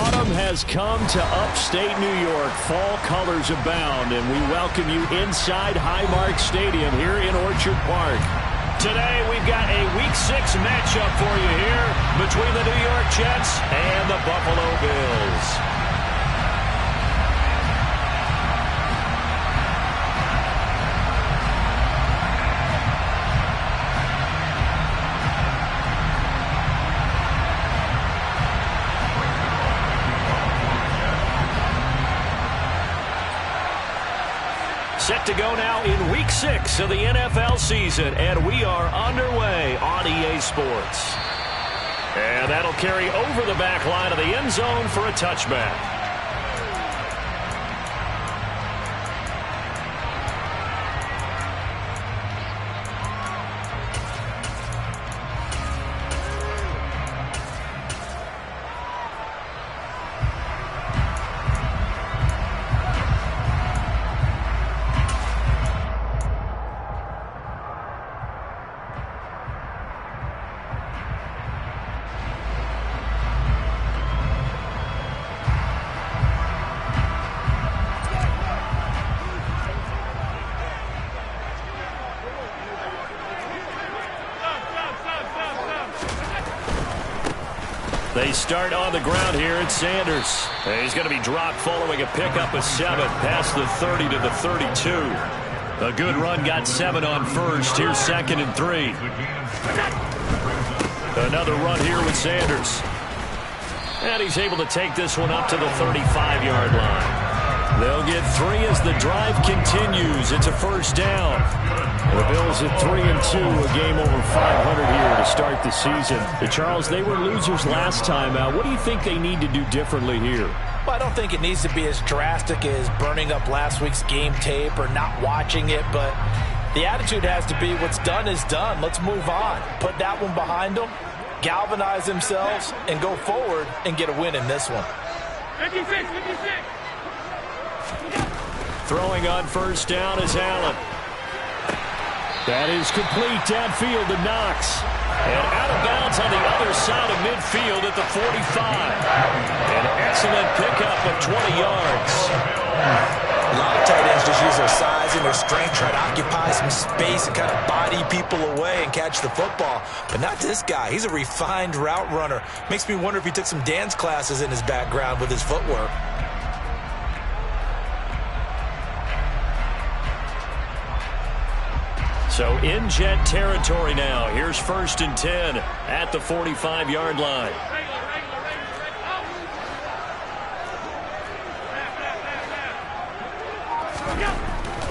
Autumn has come to upstate New York. Fall colors abound, and we welcome you inside Highmark Stadium here in Orchard Park. Today, we've got a Week 6 matchup for you here between the New York Jets and the Buffalo Bills. Set to go now in Week 6 of the NFL season, and we are underway on EA Sports. And that'll carry over the back line of the end zone for a touchback. They start on the ground here at Sanders. He's going to be dropped following a pickup of 7 past the 30 to the 32. A good run got 7 on first. Here's 2nd and 3. Another run here with Sanders. And he's able to take this one up to the 35-yard line. They'll get 3 as the drive continues. It's a first down. The Bills at 3-2, a game over 500 here to start the season. Charles, they were losers last time out. What do you think they need to do differently here? Well, I don't think it needs to be as drastic as burning up last week's game tape or not watching it, but the attitude has to be what's done is done. Let's move on. Put that one behind them, galvanize themselves, and go forward and get a win in this one. 56, 56. Throwing on first down is Allen. That is complete downfield to Knox. And out of bounds on the other side of midfield at the 45. An excellent pickup of 20 yards. A lot of tight ends just use their size and their strength, try to occupy some space and kind of body people away and catch the football. But not this guy. He's a refined route runner. Makes me wonder if he took some dance classes in his background with his footwork. So in Jet territory now. Here's 1st and 10 at the 45-yard line.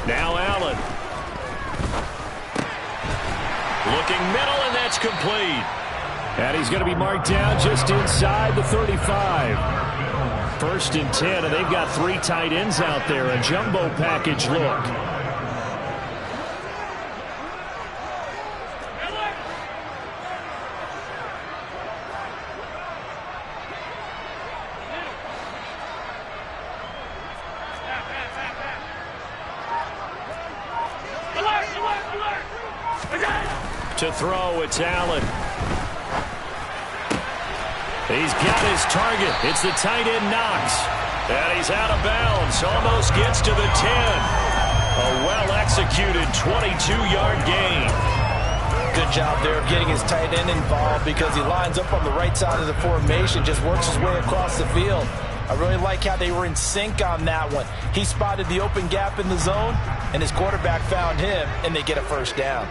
Now Allen. Looking middle, and that's complete. And he's going to be marked down just inside the 35. 1st and 10, and they've got 3 tight ends out there. A jumbo package look. To throw, it's Allen. He's got his target. It's the tight end Knox. And he's out of bounds. Almost gets to the 10. A well-executed 22-yard gain. Good job there of getting his tight end involved because he lines up on the right side of the formation, just works his way across the field. I really like how they were in sync on that one. He spotted the open gap in the zone, and his quarterback found him, and they get a first down.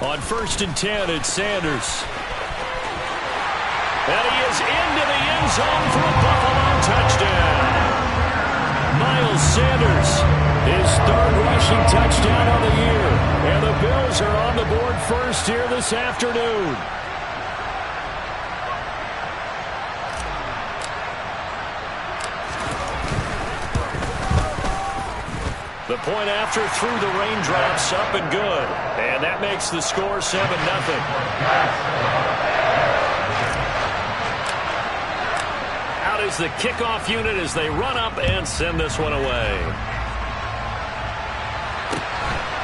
On 1st and 10, it's Sanders. And he is into the end zone for a Buffalo touchdown. Miles Sanders, his 3rd rushing touchdown on the year. And the Bills are on the board first here this afternoon. The point after through the raindrops, up and good. And that makes the score 7-0. Out is the kickoff unit as they run up and send this one away.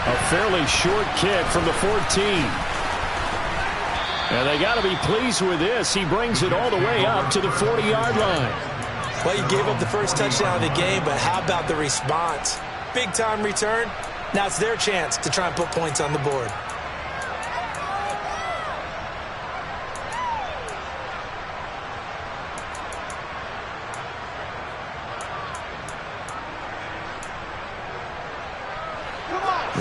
A fairly short kick from the 14. And they got to be pleased with this. He brings it all the way up to the 40-yard line. Well, he gave up the first touchdown of the game, but how about the response? Big-time return. Now it's their chance to try and put points on the board.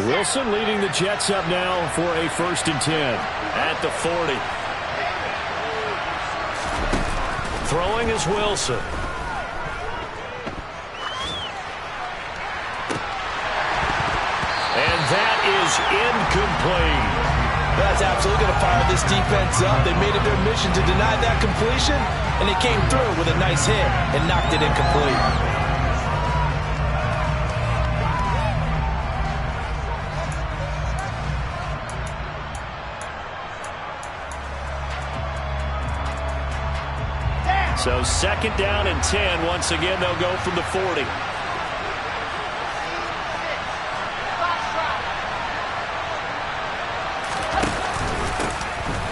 Wilson leading the Jets up now for a 1st and 10 at the 40. Throwing is Wilson. And that is incomplete. That's absolutely going to fire this defense up. They made it their mission to deny that completion, and they came through with a nice hit and knocked it incomplete. So 2nd down and 10. Once again, they'll go from the 40.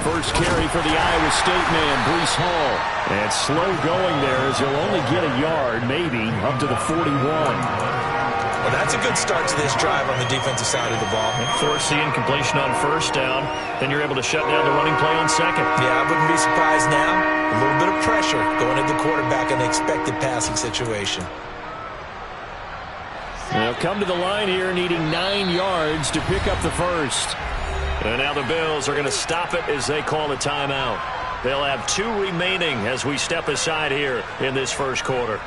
First carry for the Iowa State man, Breece Hall. And slow going there as he'll only get a yard, maybe, up to the 41. Well, that's a good start to this drive on the defensive side of the ball. And force the incompletion on 1st down. Then you're able to shut down the running play on 2nd. Yeah, I wouldn't be surprised now. A little bit of pressure going at the quarterback in the expected passing situation. They'll come to the line here needing 9 yards to pick up the 1st. And now the Bills are going to stop it as they call a timeout. They'll have 2 remaining as we step aside here in this 1st quarter.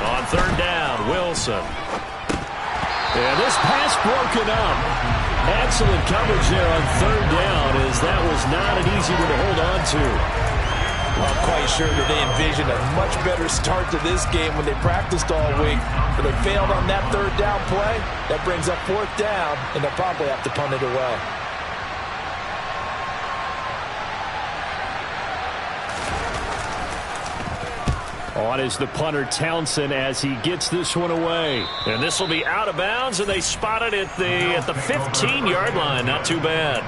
On 3rd down, Wilson. And this pass broken up. Excellent coverage there on 3rd down, as that was not an easy one to hold on to. I'm quite sure that they envisioned a much better start to this game when they practiced all week. But they failed on that 3rd down play. That brings up 4th down, and they'll probably have to punt it away. On is the punter, Townsend, as he gets this one away. And this will be out of bounds, and they spot it at the 15-yard line. Not too bad.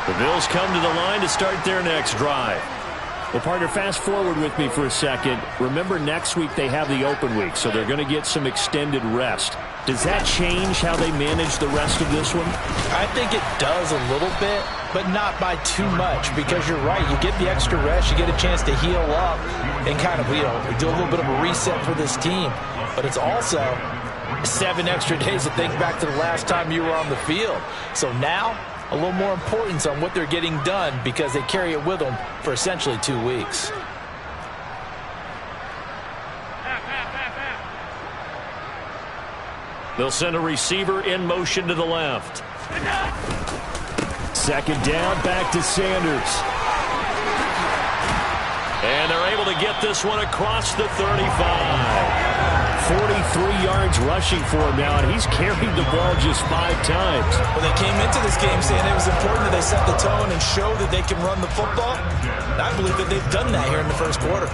The Bills come to the line to start their next drive. Well, partner, fast forward with me for a second. Remember, next week they have the open week, so they're going to get some extended rest. Does that change how they manage the rest of this one? I think it does a little bit, but not by too much, because you're right. You get the extra rest, you get a chance to heal up and kind of, do a little bit of a reset for this team. But it's also 7 extra days to think back to the last time you were on the field. So now, a little more importance on what they're getting done, because they carry it with them for essentially 2 weeks. They'll send a receiver in motion to the left. 2nd down, back to Sanders. And they're able to get this one across the 35. 43 yards rushing for him now, and he's carried the ball just 5 times. Well, they came into this game saying it was important that they set the tone and show that they can run the football. And I believe that they've done that here in the 1st quarter.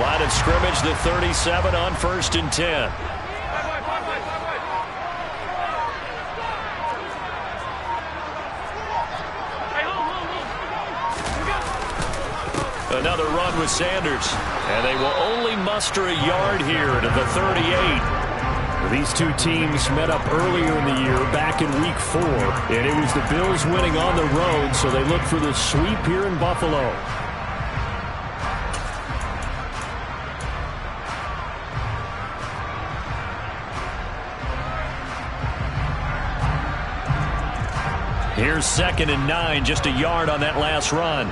Line of scrimmage, the 37 on 1st and 10. Another run with Sanders, and they will only muster a yard here to the 38. These two teams met up earlier in the year, back in week 4, and it was the Bills winning on the road, so they look for the sweep here in Buffalo. Here's 2nd and 9, just a yard on that last run.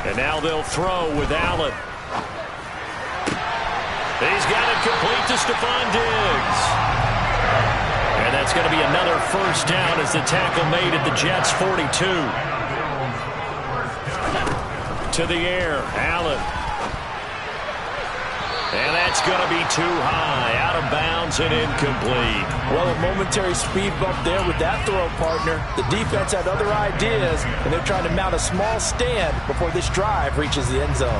And now they'll throw with Allen. He's got it complete to Stephon Diggs. And that's going to be another first down as the tackle made at the Jets' 42. To the air, Allen. And that's going to be too high, out of bounds and incomplete. Well, a momentary speed bump there with that throw, partner. The defense had other ideas, and they're trying to mount a small stand before this drive reaches the end zone.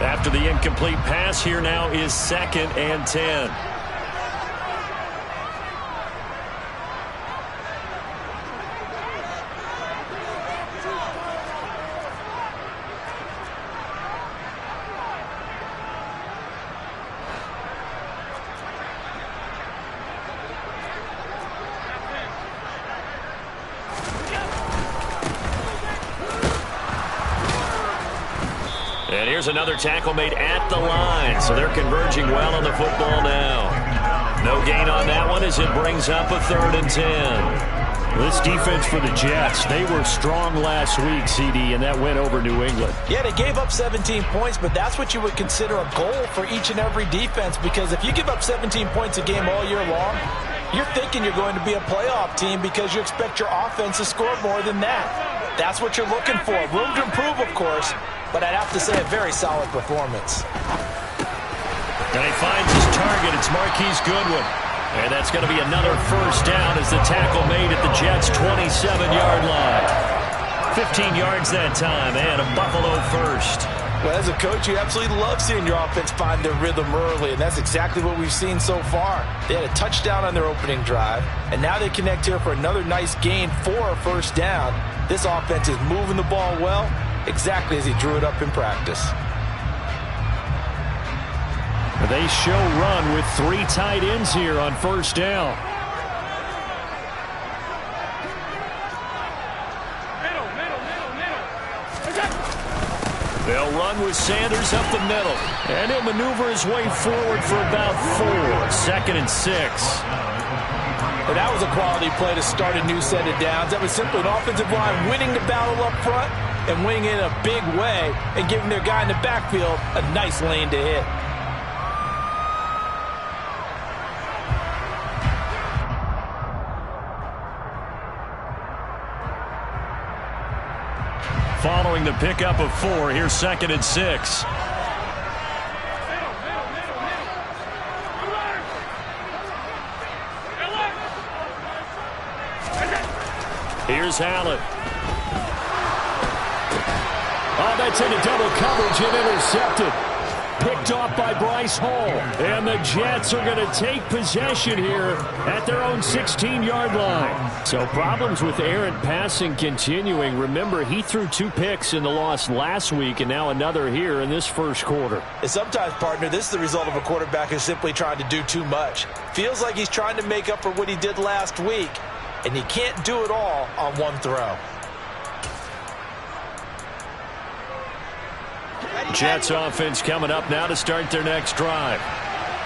After the incomplete pass, here now is 2nd and 10. And here's another tackle made at the line, so they're converging well on the football now. No gain on that one as it brings up a 3rd and 10. This defense for the Jets, they were strong last week, CD, and that went over New England. Yeah, they gave up 17 points, but that's what you would consider a goal for each and every defense, because if you give up 17 points a game all year long, you're thinking you're going to be a playoff team because you expect your offense to score more than that. That's what you're looking for. Room to improve, of course, but I'd have to say a very solid performance. And he finds his target. It's Marquise Goodwin. And that's going to be another first down as the tackle made at the Jets' 27-yard line. 15 yards that time, and a Buffalo first. Well, as a coach, you absolutely love seeing your offense find their rhythm early, and that's exactly what we've seen so far. They had a touchdown on their opening drive, and now they connect here for another nice gain for a first down. This offense is moving the ball well, exactly as he drew it up in practice. They show run with 3 tight ends here on first down. They'll run with Sanders up the middle. And he'll maneuver his way forward for about 4. 2nd and 6. And that was a quality play to start a new set of downs. That was simply an offensive line winning the battle up front and winning it in a big way and giving their guy in the backfield a nice lane to hit. Following the pickup of 4, here's 2nd and 6. Here's Allen. Oh, that's into double coverage and intercepted. Picked off by Bryce Hall. And the Jets are going to take possession here at their own 16-yard line. So problems with errant passing continuing. Remember, he threw 2 picks in the loss last week and now another here in this first quarter. And sometimes, partner, this is the result of a quarterback who's simply trying to do too much. Feels like he's trying to make up for what he did last week, and he can't do it all on one throw. Jets offense coming up now to start their next drive.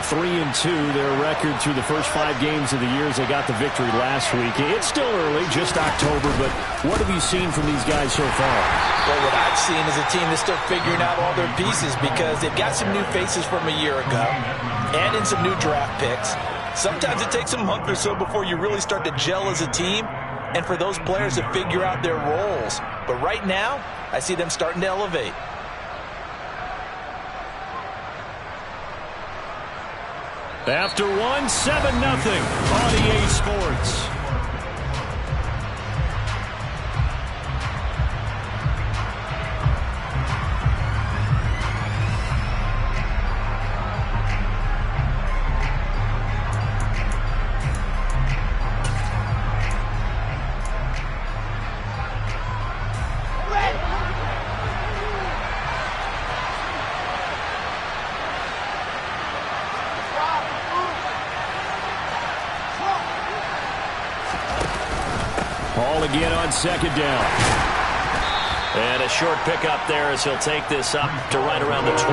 3-2, their record through the first 5 games of the year as they got the victory last week. It's still early, just October, but what have you seen from these guys so far? Well, what I've seen is a team that's still figuring out all their pieces because they've got some new faces from a year ago and in some new draft picks. Sometimes it takes a month or so before you really start to gel as a team and for those players to figure out their roles. But right now, I see them starting to elevate. After 1, 7-0 on EA Sports. Ball again on 2nd down. And a short pickup there as he'll take this up to right around the 20.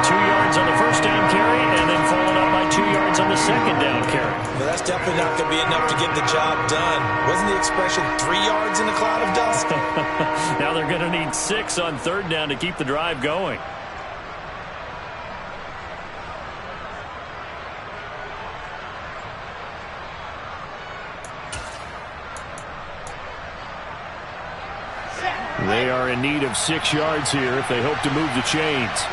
2 yards on the first down carry, and then followed up by 2 yards on the second down carry. Well, that's definitely not going to be enough to get the job done. Wasn't the expression 3 yards in a cloud of dust? Now they're going to need 6 on third down to keep the drive going. They are in need of 6 yards here if they hope to move the chains.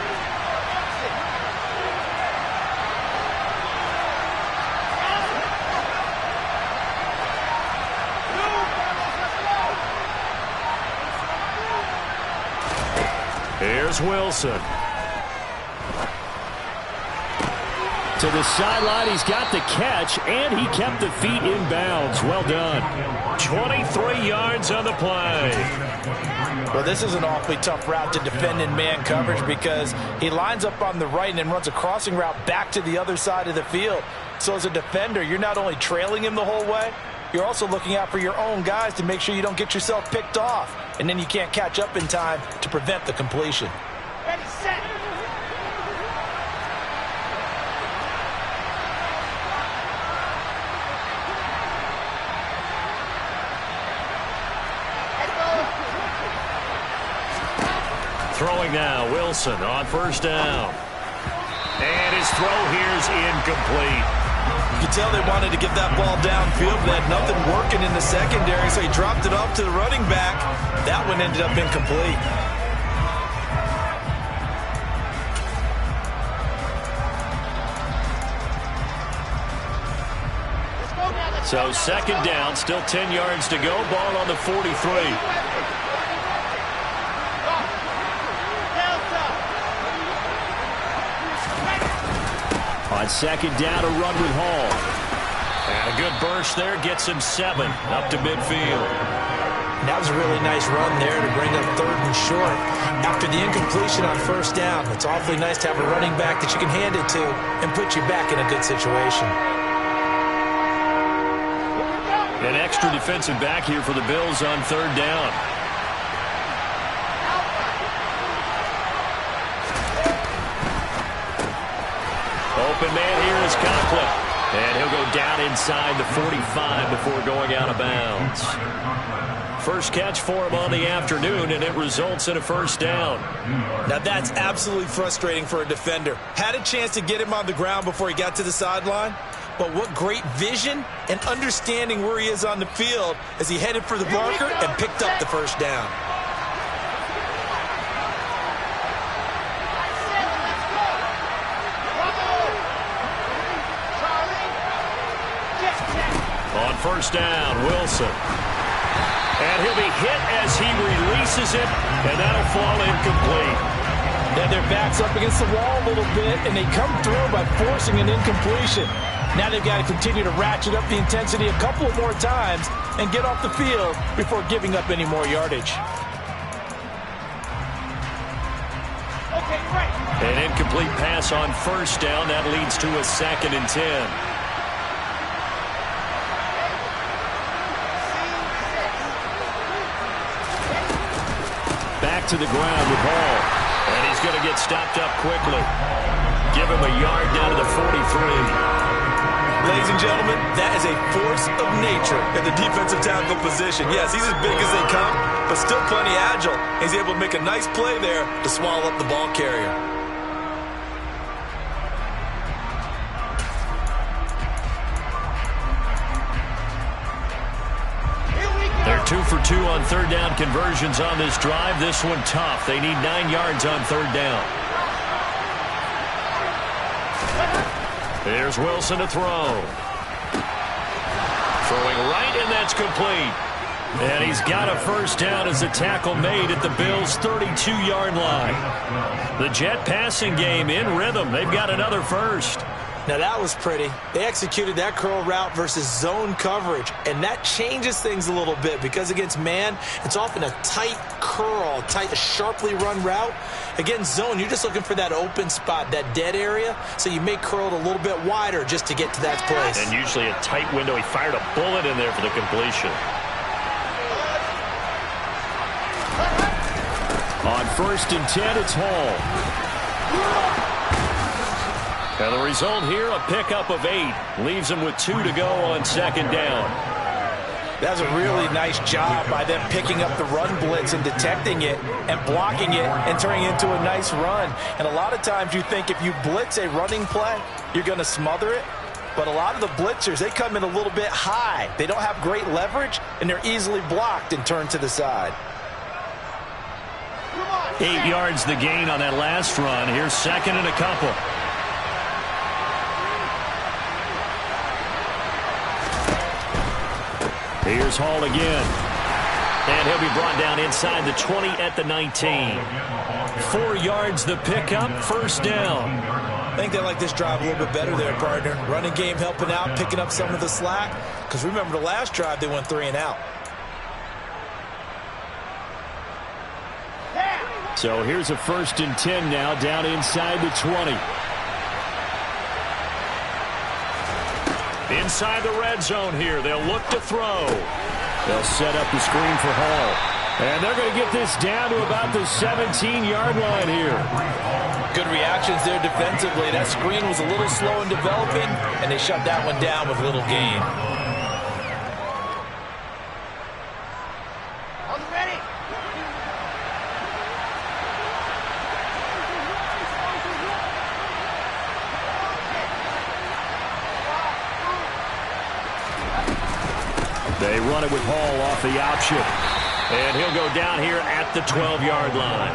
Here's Wilson. To the sideline, he's got the catch, and he kept the feet in bounds. Well done. 23 yards on the play. Well, this is an awfully tough route to defend in man coverage because he lines up on the right and then runs a crossing route back to the other side of the field. So as a defender, you're not only trailing him the whole way, you're also looking out for your own guys to make sure you don't get yourself picked off. And then you can't catch up in time to prevent the completion. Ready, set. Throwing now, Wilson on first down. And his throw here's incomplete. You could tell they wanted to get that ball downfield, but had nothing working in the secondary, so he dropped it off to the running back. That one ended up incomplete. So second down, still 10 yards to go. Ball on the 43. On second down, a run with Hall. And a good burst there gets him 7 up to midfield. That was a really nice run there to bring up third and short. After the incompletion on first down, it's awfully nice to have a running back that you can hand it to and put you back in a good situation. An extra defensive back here for the Bills on third down. Open man here is Conklin. And he'll go down inside the 45 before going out of bounds. First catch for him on the afternoon, and it results in a first down. Now that's absolutely frustrating for a defender. Had a chance to get him on the ground before he got to the sideline, but what great vision and understanding where he is on the field as he headed for the marker and picked up the first down. On first down, Wilson. And he'll be hit as he releases it, and that'll fall incomplete. Then their back's up against the wall a little bit, and they come through by forcing an incompletion. Now they've got to continue to ratchet up the intensity a couple of more times and get off the field before giving up any more yardage. Okay, right. An incomplete pass on first down. That leads to a 2nd and 10. Back to the ground with Hall. And he's going to get stopped up quickly. Give him a yard down to the 43. Ladies and gentlemen, that is a force of nature at the defensive tackle position. Yes, he's as big as they come, but still plenty agile. He's able to make a nice play there to swallow up the ball carrier. They're 2 for 2 on third down conversions on this drive. This one tough. They need 9 yards on third down. Here's Wilson to throw. Throwing right, and that's complete. And he's got a first down as a tackle made at the Bills' 32-yard line. The Jet passing game in rhythm. They've got another first. Now that was pretty. They executed that curl route versus zone coverage, and that changes things a little bit because against man, it's often a tight curl, a sharply run route. Against zone, you're just looking for that open spot, that dead area, so you may curl it a little bit wider just to get to that place. And usually a tight window. He fired a bullet in there for the completion. On 1st and 10, it's Hall. And the result here, a pickup of 8. Leaves him with 2 to go on 2nd down. That's a really nice job by them picking up the run blitz and detecting it and blocking it and turning it into a nice run. And a lot of times you think if you blitz a running play, you're going to smother it. But a lot of the blitzers, they come in a little bit high. They don't have great leverage, and they're easily blocked and turned to the side. 8 yards the gain on that last run. Here's 2nd and a couple. Here's Hall again. And he'll be brought down inside the 20 at the 19. 4 yards the pickup, 1st down. I think they like this drive a little bit better there, partner. Running game helping out, picking up some of the slack. Because remember the last drive, they went 3 and out. So here's a 1st and 10 now, down inside the 20. Inside the red zone here. They'll look to throw. They'll set up the screen for Hall. And they're going to get this down to about the 17-yard line here. Good reactions there defensively. That screen was a little slow in developing, and they shut that one down with little gain. They run it with Hall off the option. And he'll go down here at the 12-yard line.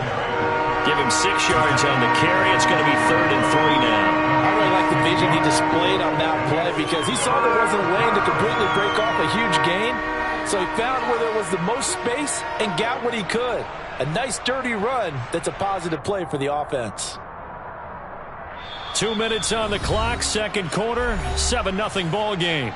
Give him 6 yards on the carry. It's going to be 3rd and 3 now. I really like the vision he displayed on that play because he saw there wasn't a lane to completely break off a huge gain. So he found where there was the most space and got what he could. A nice, dirty run that's a positive play for the offense. 2 minutes on the clock, 2nd quarter, 7-0 ball game.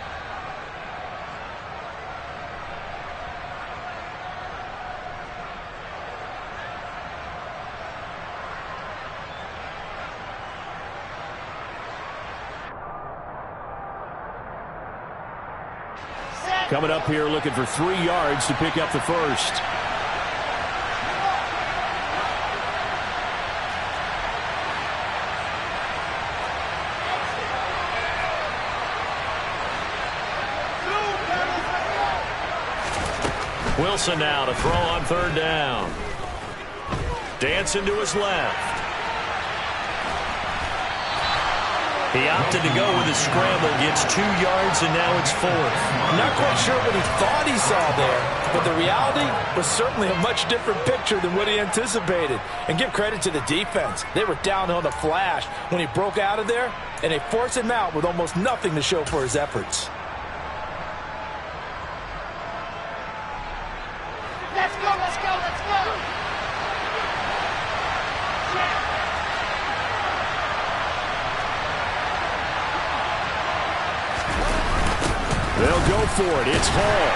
Coming up here looking for 3 yards to pick up the 1st. Wilson now to throw on 3rd down. Dancing to his left. He opted to go with a scramble, gets 2 yards, and now it's 4th. I'm not quite sure what he thought he saw there, but the reality was certainly a much different picture than what he anticipated. And give credit to the defense. They were down on the flash when he broke out of there, and they forced him out with almost nothing to show for his efforts. Let's go, let's go, let's go! They'll go for it. It's Hall.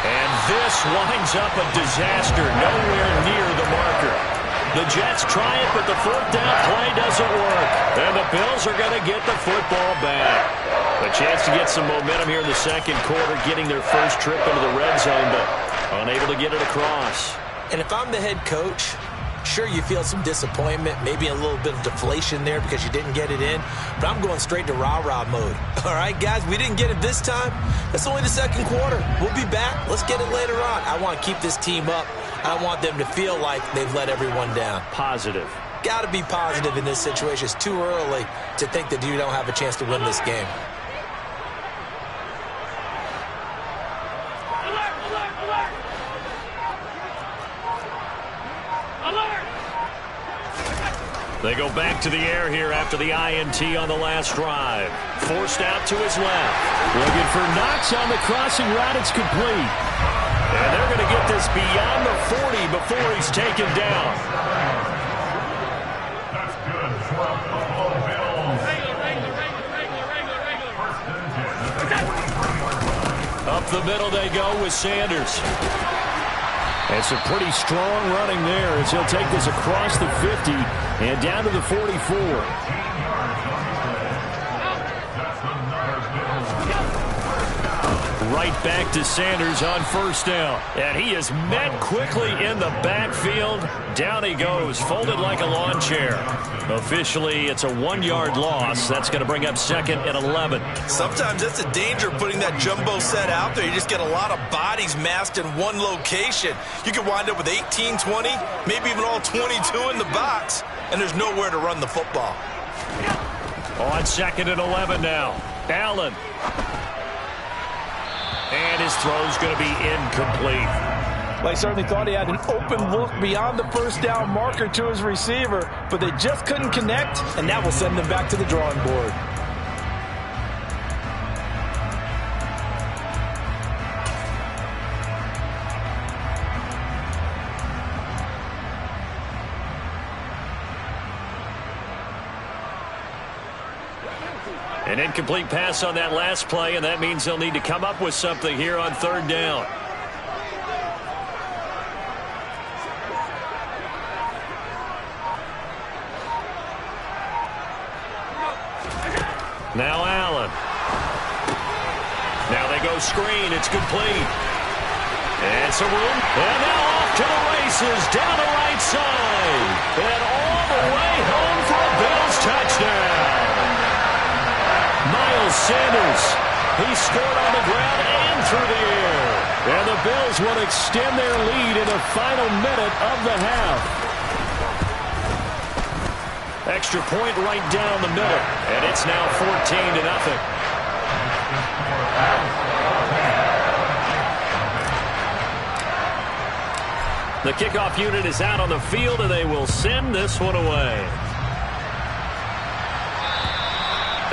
And this winds up a disaster. Nowhere near the marker. The Jets try it, but the 4th down play doesn't work. And the Bills are going to get the football back. A chance to get some momentum here in the 2nd quarter, getting their first trip into the red zone, but unable to get it across. And if I'm the head coach, sure, you feel some disappointment, maybe a little bit of deflation there because you didn't get it in, but I'm going straight to rah-rah mode. All right, guys, we didn't get it this time. That's only the 2nd quarter. We'll be back. Let's get it later on. I want to keep this team up. I want them to feel like they've let everyone down. Positive. Got to be positive in this situation. It's too early to think that you don't have a chance to win this game. They go back to the air here after the INT on the last drive. Forced out to his left. Looking for Knox on the crossing route. It's complete. And they're going to get this beyond the 40 before he's taken down. Up the middle they go with Sanders. And some pretty strong running there as he'll take this across the 50 and down to the 44. Right back to Sanders on first down. And he is met quickly in the backfield. Down he goes, folded like a lawn chair. Officially, it's a 1-yard loss. That's going to bring up 2nd and 11. Sometimes that's the danger of putting that jumbo set out there. You just get a lot of bodies massed in one location. You could wind up with 18, 20, maybe even all 22 in the box, and there's nowhere to run the football. On 2nd and 11 now. Allen. And his throw's going to be incomplete. Well, he certainly thought he had an open look beyond the first down marker to his receiver, but they just couldn't connect, and that will send them back to the drawing board. An incomplete pass on that last play, and that means they'll need to come up with something here on 3rd down. Now Allen. Now they go screen. It's complete. And some room. And now off to the races down the right side. And all the way home for a Bills touchdown. Miles Sanders, he scored on the ground and through the air. And the Bills will extend their lead in the final minute of the half. Extra point right down the middle. And it's now 14-0. The kickoff unit is out on the field, and they will send this one away.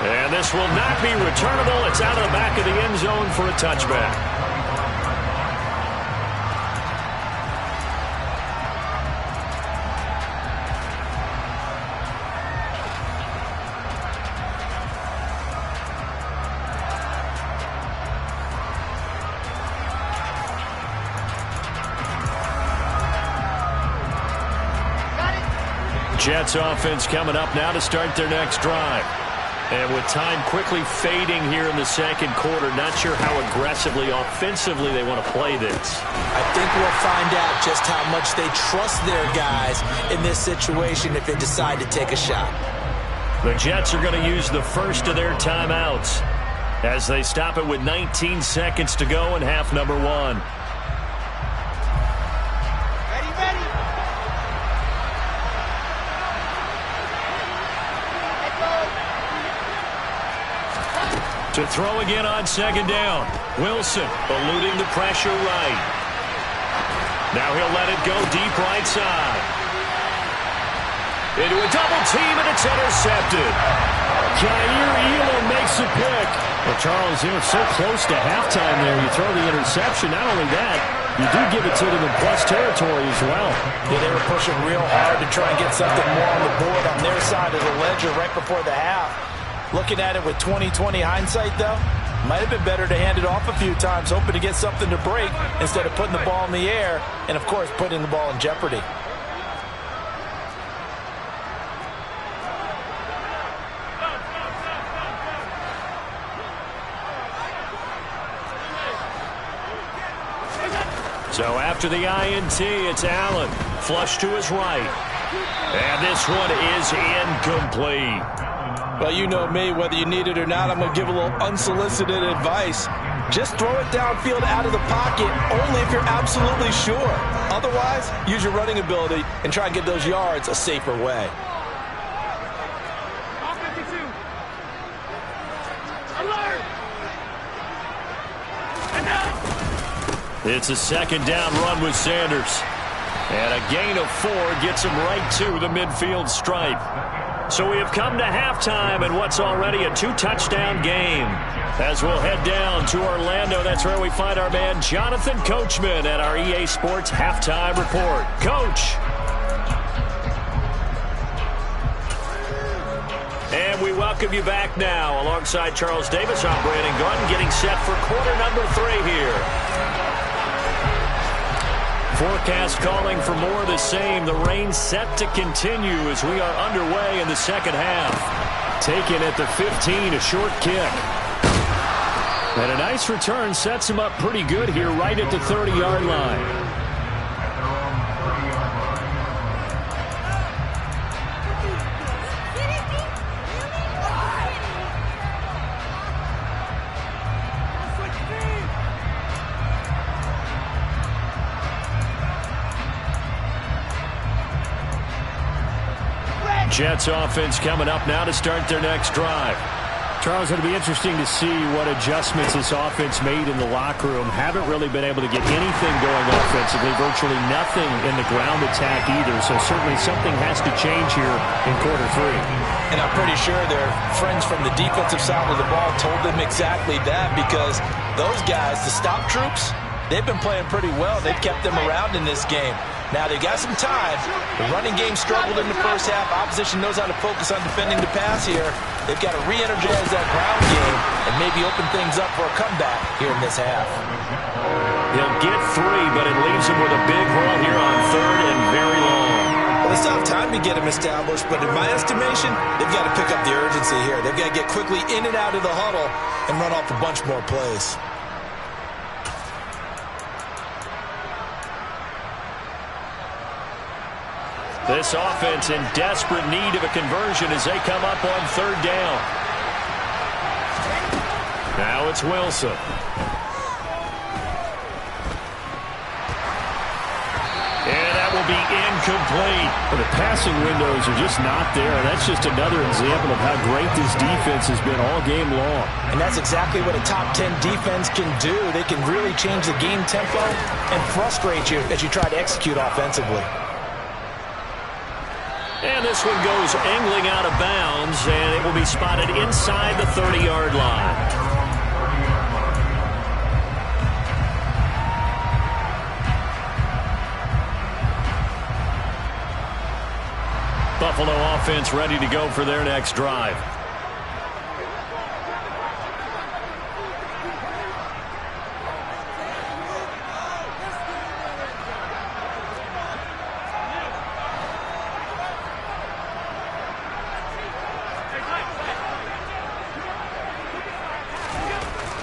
And this will not be returnable. It's out of the back of the end zone for a touchback. Jets offense coming up now to start their next drive. And with time quickly fading here in the 2nd quarter, not sure how aggressively, offensively they want to play this. I think we'll find out just how much they trust their guys in this situation if they decide to take a shot. The Jets are going to use the first of their timeouts as they stop it with 19 seconds to go in half number 1. To throw again on 2nd down. Wilson eluding the pressure right. Now he'll let it go deep right side. Into a double team, and it's intercepted. Jair Elam makes a pick. Well, Charles, so close to halftime there. You throw the interception. Not only that, you do give it to them in plus territory as well. Yeah, they were pushing real hard to try and get something more on the board on their side of the ledger right before the half. Looking at it with 20/20 hindsight, though, might have been better to hand it off a few times, hoping to get something to break instead of putting the ball in the air and, of course, putting the ball in jeopardy. So after the INT, it's Allen. Flush to his right. And this one is incomplete. Well, you know me, whether you need it or not, I'm going to give a little unsolicited advice. Just throw it downfield out of the pocket only if you're absolutely sure. Otherwise, use your running ability and try and get those yards a safer way. It's a 2nd down run with Sanders. And a gain of 4 gets him right to the midfield stripe. So we have come to halftime in what's already a 2-touchdown game. As we'll head down to Orlando, that's where we find our man Jonathan Coachman at our EA Sports Halftime Report. Coach. And we welcome you back now. Alongside Charles Davis, I'm Brandon Gordon, getting set for quarter number 3 here. Forecast calling for more of the same. The rain set to continue as we are underway in the 2nd half. Taken at the 15, a short kick. And a nice return sets him up pretty good here right at the 30-yard line. Jets offense coming up now to start their next drive. Charles, it'll be interesting to see what adjustments this offense made in the locker room. Haven't really been able to get anything going offensively, virtually nothing in the ground attack either. So certainly something has to change here in quarter three. And I'm pretty sure their friends from the defensive side of the ball told them exactly that, because those guys, the stop troops, they've been playing pretty well. They've kept them around in this game. Now, they got some time. The running game struggled in the first half. Opposition knows how to focus on defending the pass here. They've got to re-energize that ground game and maybe open things up for a comeback here in this half. He'll get 3, but it leaves him with a big hole here on 3rd and very long. Well, they still have time to get him established, but in my estimation, they've got to pick up the urgency here. They've got to get quickly in and out of the huddle and run off a bunch more plays. This offense in desperate need of a conversion as they come up on 3rd down. Now it's Wilson. And that will be incomplete. Well, the passing windows are just not there. That's just another example of how great this defense has been all game long. And that's exactly what a top 10 defense can do. They can really change the game tempo and frustrate you as you try to execute offensively. And this one goes angling out of bounds, and it will be spotted inside the 30-yard line. Buffalo offense ready to go for their next drive.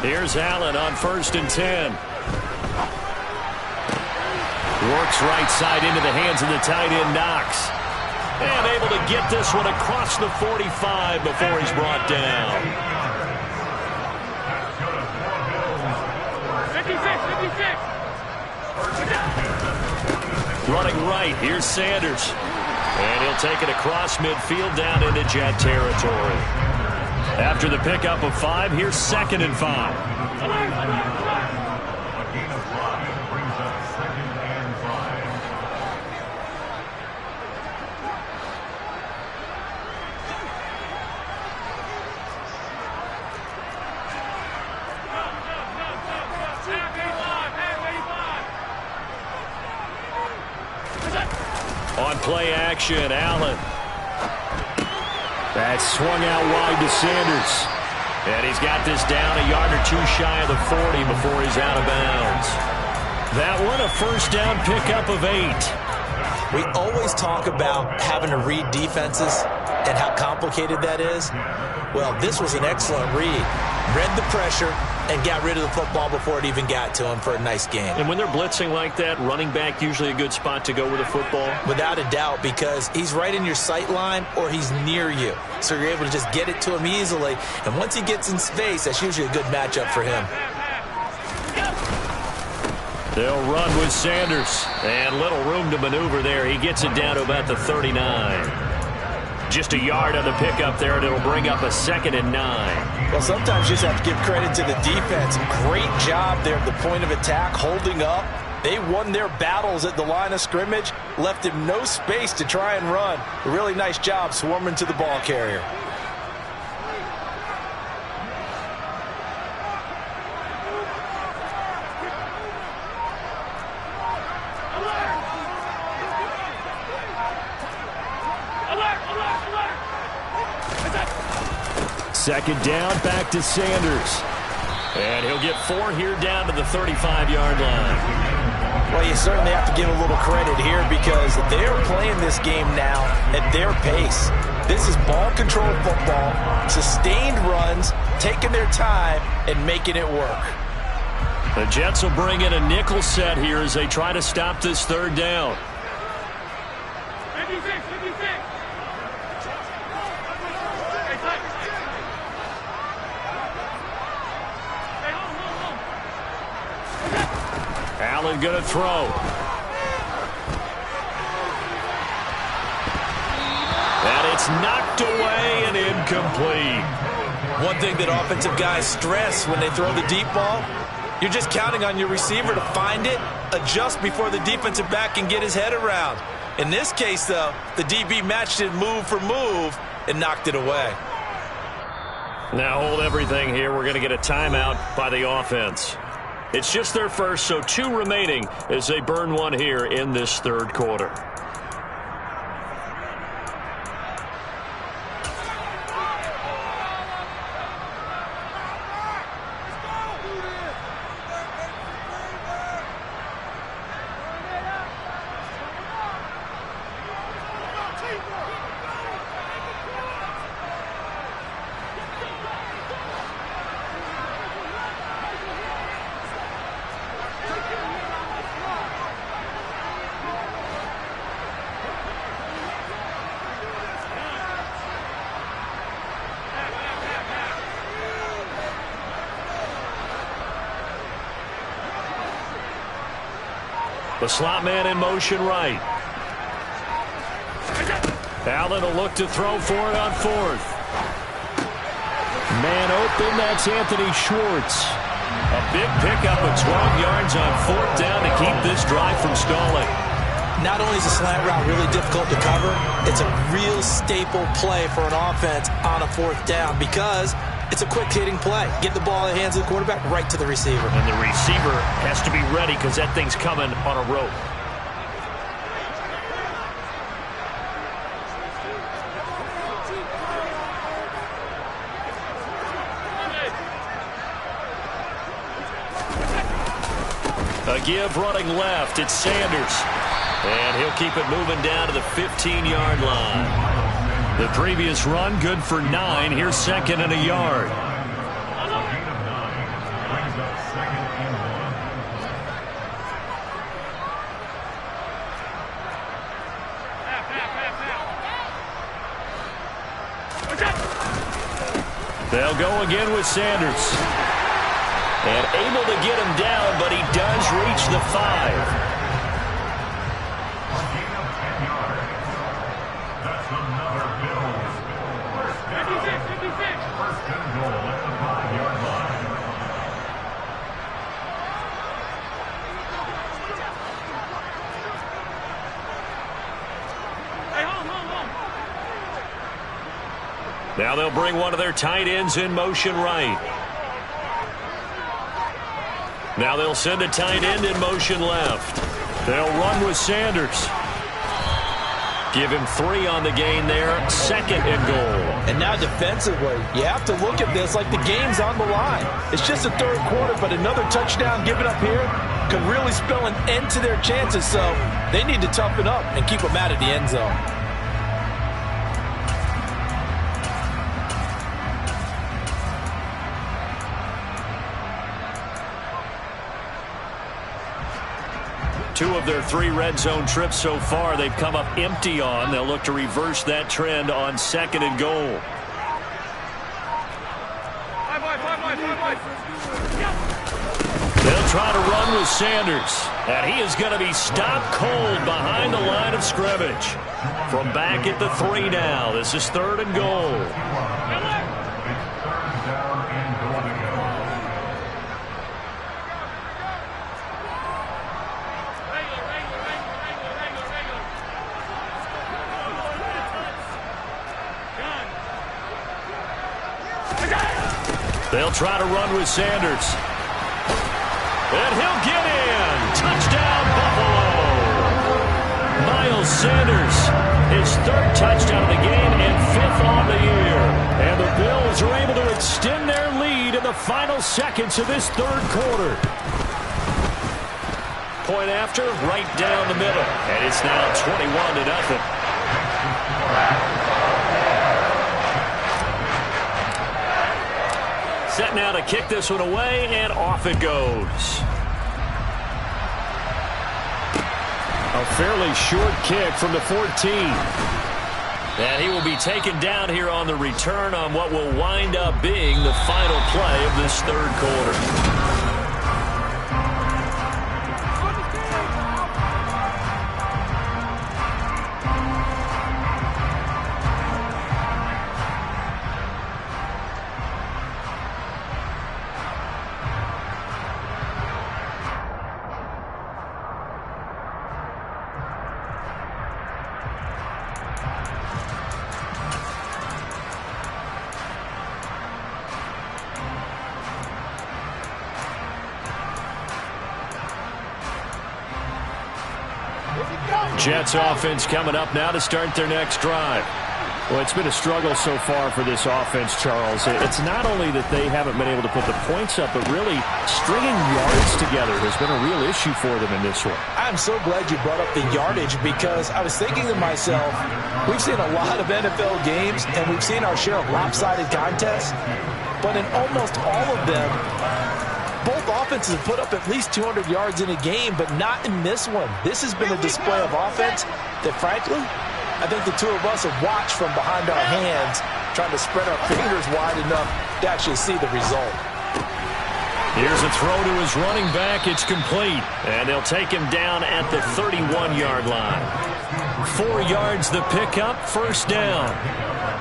Here's Allen on 1st and 10. Works right side into the hands of the tight end, Knox. And able to get this one across the 45 before he's brought down. 56. Running right, here's Sanders. And he'll take it across midfield down into Jet territory. After the pickup of 5, here's 2nd and 5. On play action, Allen. That swung out wide to Sanders. And he's got this down a yard or 2 shy of the 40 before he's out of bounds. That one a 1st down pickup of 8. We always talk about having to read defenses and how complicated that is. Well, this was an excellent read. Read the pressure and got rid of the football before it even got to him for a nice game. And when they're blitzing like that, running back usually a good spot to go with the football? Without a doubt, because he's right in your sight line or he's near you. So you're able to just get it to him easily. And once he gets in space, that's usually a good matchup for him. They'll run with Sanders. And little room to maneuver there. He gets it down to about the 39. Just a yard on the pickup there, and it'll bring up a 2nd and 9. Well, sometimes you just have to give credit to the defense. Great job there at the point of attack, holding up. They won their battles at the line of scrimmage, left him no space to try and run. A really nice job swarming to the ball carrier. Second down, back to Sanders. And he'll get 4 here down to the 35-yard line. Well, you certainly have to give a little credit here because they're playing this game now at their pace. This is ball control football, sustained runs, taking their time, and making it work. The Jets will bring in a nickel set here as they try to stop this third down. 56. Allen going to throw. And it's knocked away and incomplete. One thing that offensive guys stress when they throw the deep ball, you're just counting on your receiver to find it, adjust before the defensive back can get his head around. In this case, though, the DB matched it move for move and knocked it away. Now hold everything here. We're going to get a timeout by the offense. It's just their first, so 2 remaining as they burn one here in this third quarter. The slot man in motion right. Allen will look to throw for it on 4th. Man open, that's Anthony Schwartz. A big pickup of 12 yards on 4th down to keep this drive from stalling. Not only is the slant route really difficult to cover, it's a real staple play for an offense on a 4th down because it's a quick-hitting play. Get the ball in the hands of the quarterback right to the receiver. And the receiver has to be ready because that thing's coming on a rope. A give running left. It's Sanders. And he'll keep it moving down to the 15-yard line. The previous run, good for 9. Here's 2nd and a yard. They'll go again with Sanders. And able to get him down, but he does reach the 5. Now they'll bring one of their tight ends in motion right. Now they'll send a tight end in motion left. They'll run with Sanders. Give him 3 on the gain there. 2nd and goal. And now defensively, you have to look at this like the game's on the line. It's just the 3rd quarter, but another touchdown given up here could really spell an end to their chances. So they need to toughen up and keep them out of the end zone. Two of their 3 red zone trips so far they've come up empty on. They'll look to reverse that trend on 2nd and goal. They'll try to run with Sanders. And he is going to be stopped cold behind the line of scrimmage. From back at the 3 now. This is 3rd and goal. They'll try to run with Sanders. And he'll get in. Touchdown, Buffalo. Miles Sanders, his 3rd touchdown of the game and 5th on the year. And the Bills are able to extend their lead in the final seconds of this 3rd quarter. Point after, right down the middle. And it's now 21-0. set now to kick this one away, and off it goes. A fairly short kick from the 14. And he will be taken down here on the return on what will wind up being the final play of this third quarter. Jets offense coming up now to start their next drive. Well, it's been a struggle so far for this offense, Charles. It's not only that they haven't been able to put the points up, but really stringing yards together has been a real issue for them in this one. I'm so glad you brought up the yardage because I was thinking to myself, we've seen a lot of NFL games and we've seen our share of lopsided contests, but in almost all of them, both offenses have put up at least 200 yards in a game, but not in this one. This has been a display of offense that, frankly, I think the two of us have watched from behind our hands, trying to spread our fingers wide enough to actually see the result. Here's a throw to his running back. It's complete. And they'll take him down at the 31-yard line. 4 yards the pickup, first down.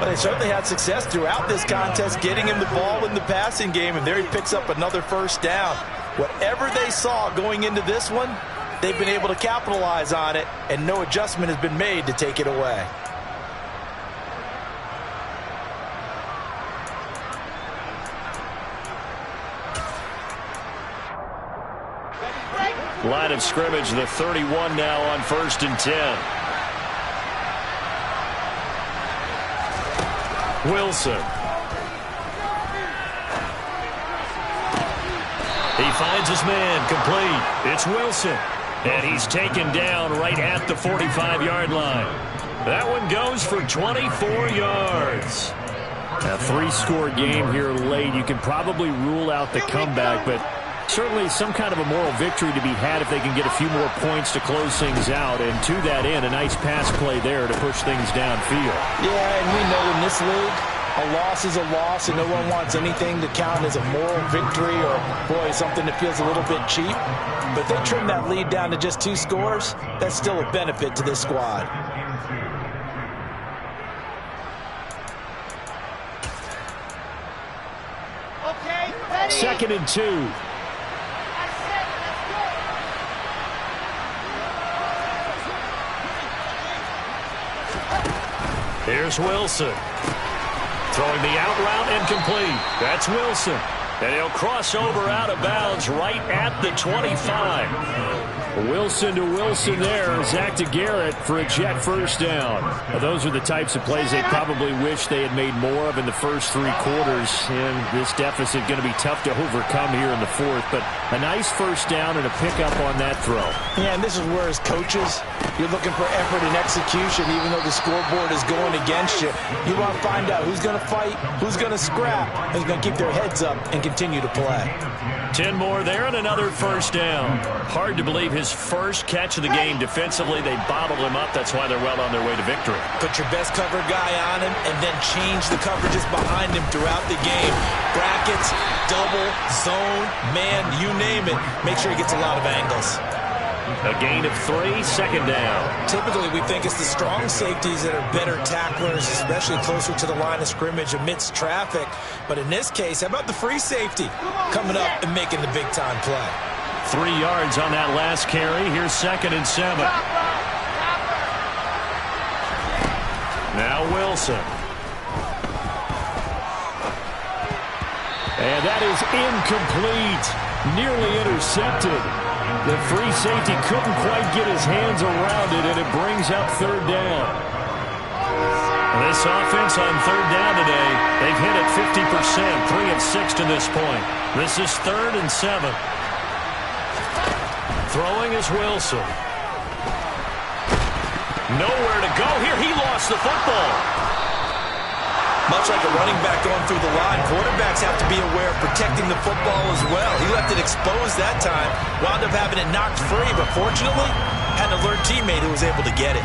Well, they certainly had success throughout this contest getting him the ball in the passing game, and there he picks up another first down. Whatever they saw going into this one, they've been able to capitalize on it, and no adjustment has been made to take it away. Line of scrimmage, the 31 now on 1st and 10. Wilson. He finds his man, complete. It's Wilson. And he's taken down right at the 45-yard line. That one goes for 24 yards. A 3-score game here late. You can probably rule out the comeback, but certainly some kind of a moral victory to be had if they can get a few more points to close things out. And to that end, a nice pass play there to push things downfield. Yeah, and we know in this league, a loss is a loss, and no one wants anything to count as a moral victory or, boy, something that feels a little bit cheap. But if they trim that lead down to just 2 scores, that's still a benefit to this squad. Okay, ready. 2nd and 2. Here's Wilson. Throwing the out route and complete. That's Wilson. And he'll cross over out of bounds right at the 25. Wilson to Wilson there. Zach to Garrett for a Jet first down. Well, those are the types of plays they probably wish they had made more of in the first 3 quarters. And this deficit going to be tough to overcome here in the 4th. But a nice first down and a pickup on that throw. Yeah, and this is where as coaches, you're looking for effort and execution even though the scoreboard is going against you. You want to find out who's going to fight, who's going to scrap, who's going to keep their heads up and continue to play. 10 more there and another first down. Hard to believe his first catch of the game defensively. They bottled him up. That's why they're well on their way to victory. Put your best cover guy on him and then change the coverages behind him throughout the game. Brackets, double, zone, man, you name it. Make sure he gets a lot of angles. A gain of 3, second down. Typically, we think it's the strong safeties that are better tacklers, especially closer to the line of scrimmage amidst traffic. But in this case, how about the free safety coming up and making the big-time play? 3 yards on that last carry. Here's 2nd and 7. Now Wilson. And that is incomplete. Nearly intercepted. The free safety couldn't quite get his hands around it, and it brings up 3rd down. This offense on 3rd down today, they've hit it 50%, 3 of 6 to this point. This is 3rd and 7. Throwing is Wilson. Nowhere to go here. He lost the football. Much like a running back going through the line, quarterbacks have to be aware of protecting the football as well. He left it exposed that time, wound up having it knocked free, but fortunately, had an alert teammate who was able to get it.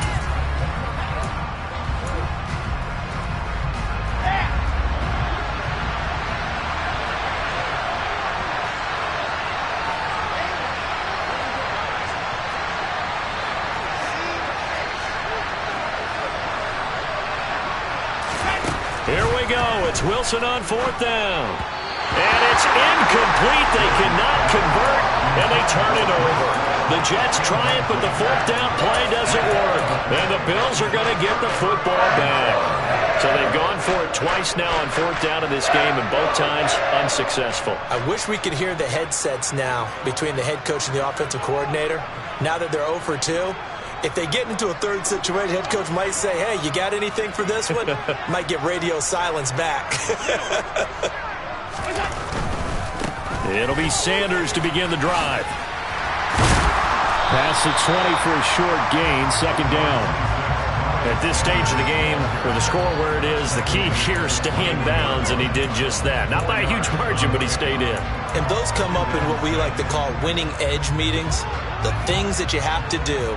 Here we go. It's Wilson on 4th down. And it's incomplete. They cannot convert, and they turn it over. The Jets try it, but the 4th down play doesn't work. And the Bills are going to get the football back. So they've gone for it twice now on 4th down in this game, and both times unsuccessful. I wish we could hear the headsets now between the head coach and the offensive coordinator. Now that they're 0 for 2. If they get into a third situation, head coach might say, hey, you got anything for this one? Might get radio silence back. It'll be Sanders to begin the drive. Pass the 20 for a short gain, 2nd down. At this stage of the game, with the score where it is, the key here is stay in bounds, and he did just that. Not by a huge margin, but he stayed in. And those come up in what we like to call winning edge meetings. The things that you have to do.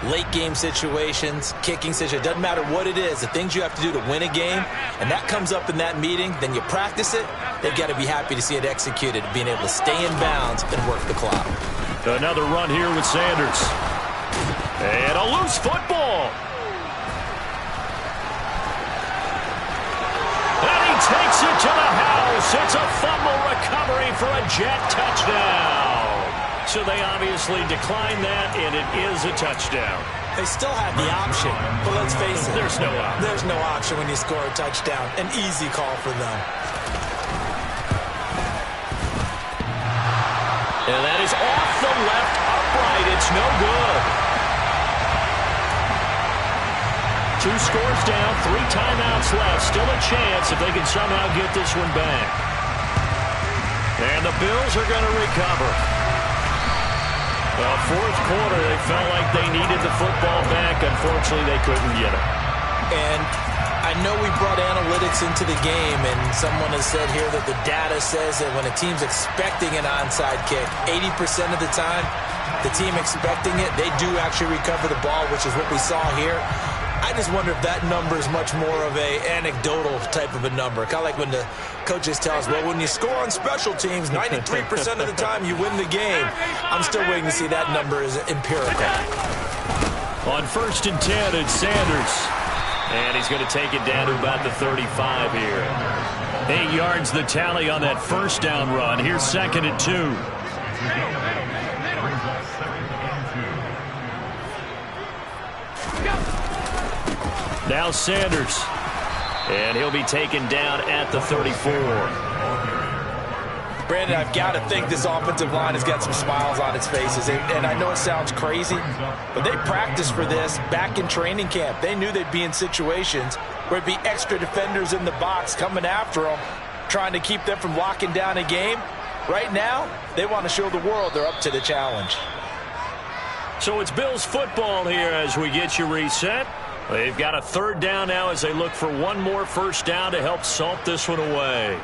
Late game situations, kicking situations, doesn't matter what it is, the things you have to do to win a game, and that comes up in that meeting, then you practice it, they've got to be happy to see it executed, being able to stay in bounds and work the clock. Another run here with Sanders. And a loose football. And he takes it to the house. It's a fumble recovery for a Jet touchdown. So they obviously declined that, and it is a touchdown. They still have the option, but let's face it. There's no option. There's no option when you score a touchdown. An easy call for them. And that is off the left upright. It's no good. 2 scores down, 3 timeouts left. Still a chance if they can somehow get this one back. And the Bills are going to recover. Well, 4th quarter, they felt like they needed the football back. Unfortunately, they couldn't get it. And I know we brought analytics into the game, and someone has said here that the data says that when a team's expecting an onside kick, 80% of the time, the team expecting it, they do actually recover the ball, which is what we saw here. I just wonder if that number is much more of a anecdotal type of a number. Kind of like when the coaches tell us, well, when you score on special teams, 93% of the time you win the game. I'm still waiting to see that number is empirical. On 1st and 10, it's Sanders. And he's going to take it down to about the 35 here. 8 yards the tally on that 1st down run. Here's 2nd and 2. Now Sanders. And he'll be taken down at the 34. Brandon, I've got to think this offensive line has got some smiles on its faces. And I know it sounds crazy, but they practiced for this back in training camp. They knew they'd be in situations where it'd be extra defenders in the box coming after them, trying to keep them from locking down a game. Right now, they want to show the world they're up to the challenge. So it's Bills football here as we get you reset. They've got a 3rd down now as they look for one more 1st down to help salt this one away.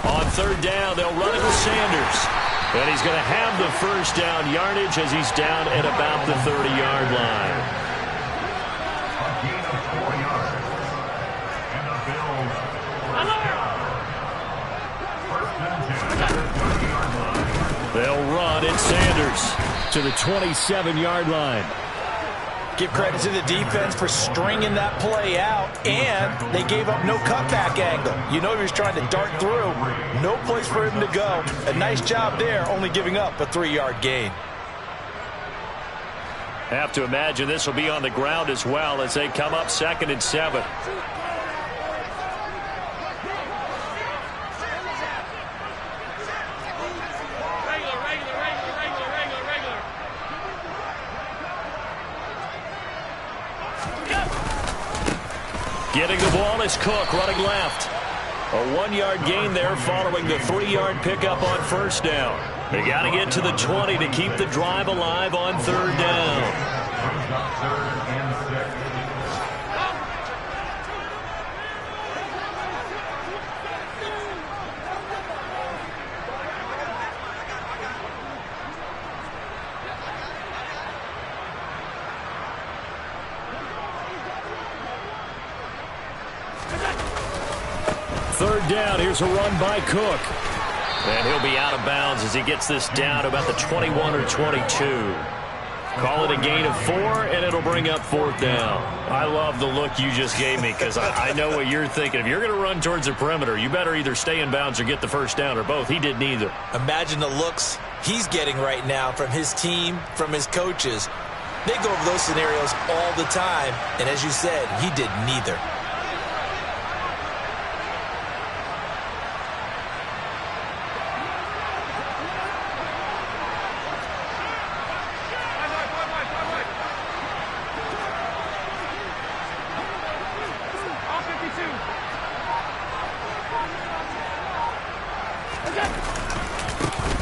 On 3rd down, they'll run it with Sanders. And he's going to have the 1st down yardage as he's down at about the 30-yard line. They'll run it Sanders to the 27-yard line. Give credit to the defense for stringing that play out, and they gave up no cutback angle. You know he was trying to dart through. No place for him to go. A nice job there, only giving up a 3-yard gain. Have to imagine this will be on the ground as well as they come up 2nd and 7. Getting the ball is Cook running left. A 1-yard gain there following the 3-yard pickup on first down. They got to get to the 20 to keep the drive alive on third down. Third down, here's a run by Cook. And he'll be out of bounds as he gets this down to about the 21 or 22. Call it a gain of 4, and it'll bring up fourth down. I love the look you just gave me because I know what you're thinking. If you're going to run towards the perimeter, you better either stay in bounds or get the first down, or both. He did neither. Imagine the looks he's getting right now from his team, from his coaches. They go over those scenarios all the time, and as you said, he did neither.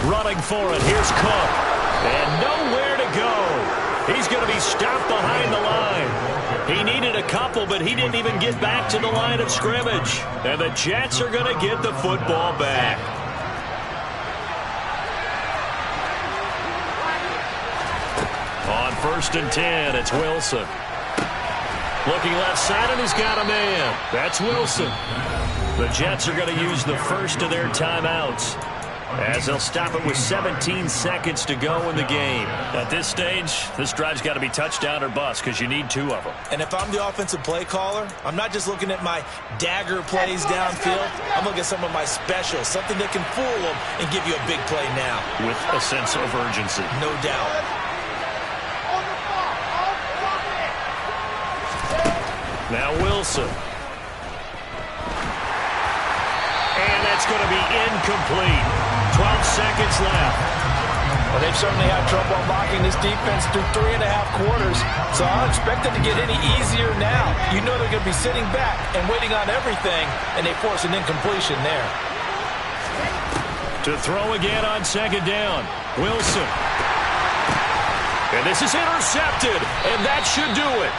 Running for it. Here's Cook. And nowhere to go. He's going to be stopped behind the line. He needed a couple, but he didn't even get back to the line of scrimmage. And the Jets are going to get the football back. On 1st and 10, it's Wilson. Looking left side, and he's got a man. That's Wilson. The Jets are going to use the first of their timeouts, as they'll stop it with 17 seconds to go in the game. At this stage, this drive's got to be touchdown or bust because you need 2 of them. And if I'm the offensive play caller, I'm not just looking at my dagger plays downfield. I'm looking at some of my specials, something that can fool them and give you a big play now. With a sense of urgency. No doubt. Now Wilson. And that's going to be incomplete. 12 seconds left. Well, they've certainly had trouble unlocking this defense through 3.5 quarters, so I don't expect it to get any easier now. You know they're going to be sitting back and waiting on everything, and they force an incompletion there. To throw again on 2nd down. Wilson. And this is intercepted, and that should do it.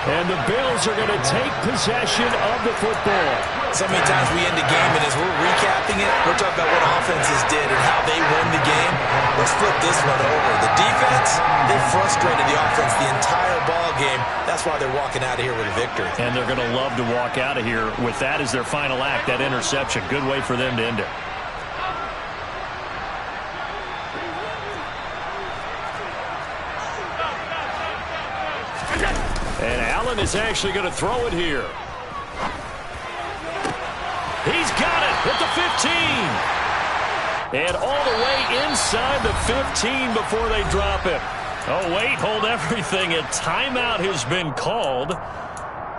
And the Bills are going to take possession of the football. So many times we end the game, and as we're recapping it, we're talking about what offenses did and how they won the game. Let's flip this one over. The defense, they frustrated the offense the entire ball game. That's why they're walking out of here with a victory. And they're going to love to walk out of here with that as their final act, that interception. Good way for them to end it. And Allen is actually going to throw it here. He's got it at the 15. And all the way inside the 15 before they drop it. Oh, wait, hold everything. A timeout has been called.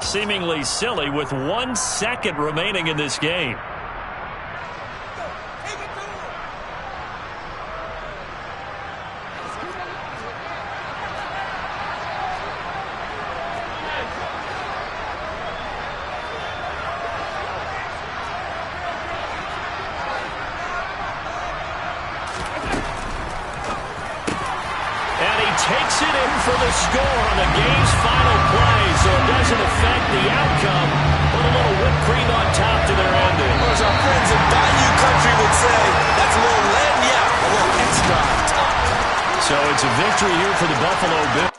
Seemingly silly with 1 second remaining in this game. Takes it in for the score on the game's final play, so it doesn't affect the outcome. Put a little whipped cream on top to their ending. Or as our friends in Bayou Country would say, that's a little lagna, a little extra on top. So it's a victory here for the Buffalo Bills.